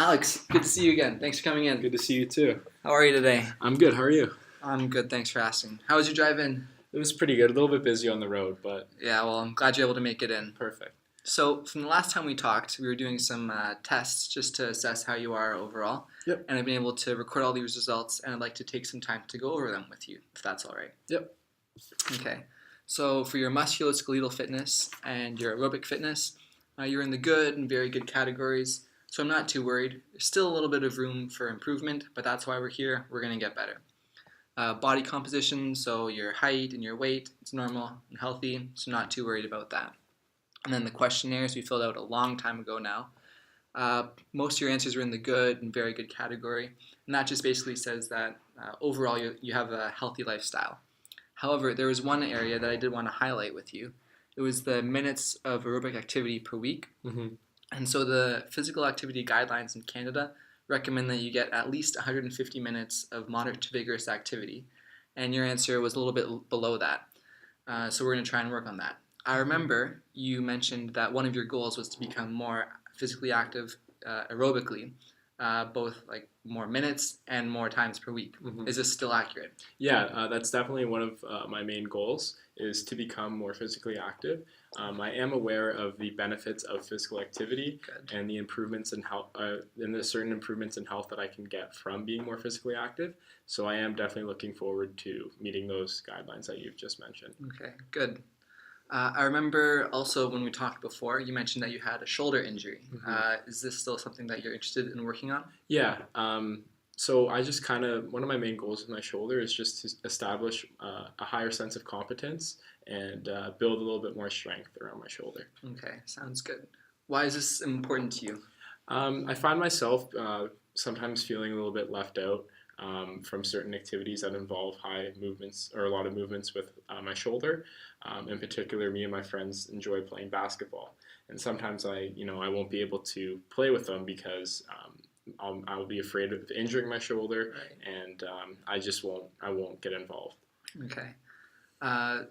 Alex, good to see you again. Thanks for coming in. Good to see you too. How are you today? I'm good. How are you? I'm good, thanks for asking. How was your drive in? It was pretty good. A little bit busy on the road, but Yeah, well, I'm glad you're able to make it in. perfect. So, from the last time we talked, we were doing some tests just to assess how you are overall. Yep. And I've been able to record all these results, and I'd like to take some time to go over them with you, if that's all right. Yep. Okay. So, for your musculoskeletal fitness and your aerobic fitness, you're in the good and very good categories. So I'm not too worried. There's still a little bit of room for improvement, but that's why we're here. We're going to get better. Body composition, so your height and your weight, it's normal and healthy, so not too worried about that. And then the questionnaires we filled out a long time ago now. Most of your answers are in the good and very good category, and that just basically says that overall you have a healthy lifestyle. However, there was one area that I did want to highlight with you. It was the minutes of aerobic activity per week. Mm-hmm. And so the physical activity guidelines in Canada recommend that you get at least 150 minutes of moderate to vigorous activity. And your answer was a little bit below that. So we're going to try and work on that. I remember you mentioned that one of your goals was to become more physically active aerobically, both like more minutes and more times per week. Mm-hmm. Is this still accurate? Yeah, that's definitely one of my main goals is to become more physically active. I am aware of the benefits of physical activity and the improvements in health, and the certain improvements in health that I can get from being more physically active. So I am definitely looking forward to meeting those guidelines that you've just mentioned. Okay, good. I remember also when we talked before, you mentioned that you had a shoulder injury. Mm-hmm. Is this still something that you're interested in working on? Yeah. So I just one of my main goals with my shoulder is just to establish a higher sense of competence and build a little bit more strength around my shoulder. Okay, sounds good. Why is this important to you? I find myself sometimes feeling a little bit left out from certain activities that involve high movements or a lot of movements with my shoulder. In particular, me and my friends enjoy playing basketball, and sometimes I won't be able to play with them because I'll be afraid of injuring my shoulder, Right. and I won't get involved. Okay.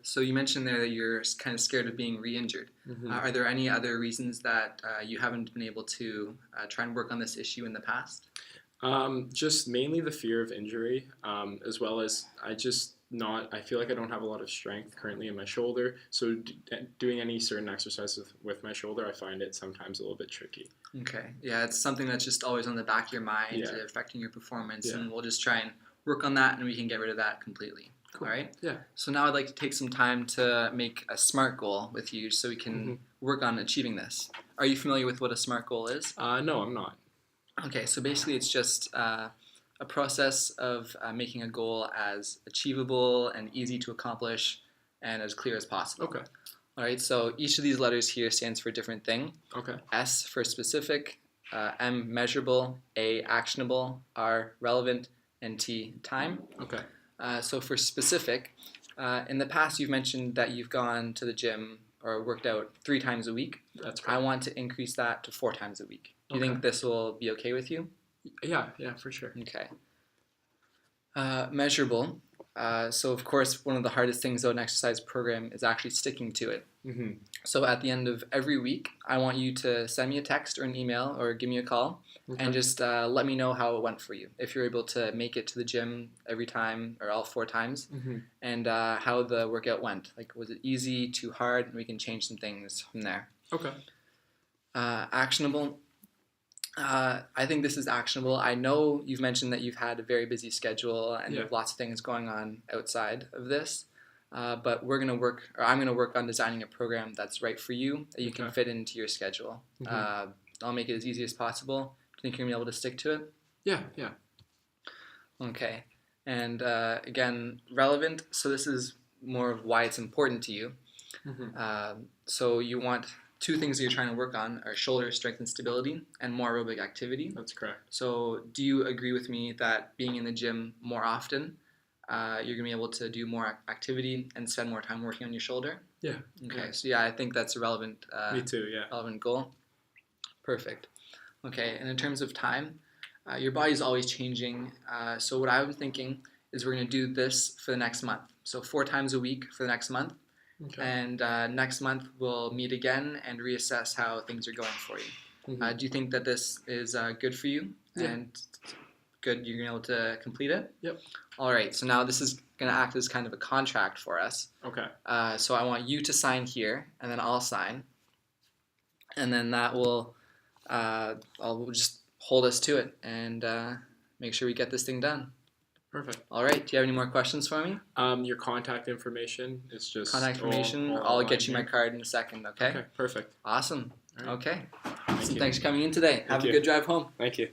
So you mentioned there that you're kind of scared of being re-injured. Mm-hmm. Are there any other reasons that you haven't been able to try and work on this issue in the past? Just mainly the fear of injury, as well as I feel like I don't have a lot of strength currently in my shoulder. So doing any certain exercises with my shoulder, I find it sometimes a little bit tricky. Okay. Yeah, it's something that's just always on the back of your mind, Yeah. affecting your performance, Yeah. and we'll just try and work on that, and we can get rid of that completely. Cool. All right? Yeah. So now I'd like to take some time to make a SMART goal with you so we can Mm-hmm. work on achieving this. Are you familiar with what a SMART goal is? No, I'm not. Okay, so basically it's just a process of making a goal as achievable and easy to accomplish and as clear as possible. Okay. All right, so each of these letters here stands for a different thing. Okay. S for specific, M measurable, A actionable, R relevant, and T time. Okay. So for specific, in the past you've mentioned that you've gone to the gym or worked out 3 times a week. That's I right. want to increase that to 4 times a week. Do you Okay. think this will be okay with you? Yeah, for sure. Okay. Measurable. So of course, one of the hardest things about an exercise program is actually sticking to it. Mm-hmm. So at the end of every week, I want you to send me a text or an email or give me a call Okay. and just let me know how it went for you. If you're able to make it to the gym every time or all 4 times, Mm-hmm. and how the workout went. Like, was it easy, too hard? And we can change some things from there. Okay. Actionable. I think this is actionable. I know you've mentioned that you've had a very busy schedule and you have lots of things going on outside of this. But I'm going to work on designing a program that's right for you, that you can fit into your schedule. Mm-hmm. I'll make it as easy as possible. Do you think you're going to be able to stick to it? Yeah. Okay. And again, relevant. So this is more of why it's important to you. Mm-hmm. So you want 2 things that you're trying to work on are shoulder strength and stability and more aerobic activity. That's correct. So do you agree with me that being in the gym more often, you're going to be able to do more activity and spend more time working on your shoulder? Yeah. Okay, Yeah. so yeah, I think that's a relevant, Me too, yeah. relevant goal. Perfect. Okay, and in terms of time, your body's always changing. So what I'm thinking is we're going to do this for the next month. So 4 times a week for the next month. Okay. And next month we'll meet again and reassess how things are going for you. Mhm. Do you think that this is good for you Yeah. and good you're able to complete it? Yep. All right, so now this is going to act as kind of a contract for us. Okay. So I want you to sign here, and then I'll sign, and then that will I'll just hold us to it and make sure we get this thing done. Perfect. All right, do you have any more questions for me? Your contact information is just Contact information, all I'll online get you my here? card in a second, okay? Okay. Perfect. Awesome. All right. Okay. Thank So you. thanks for coming in today. Have you. a good drive home. Thank you.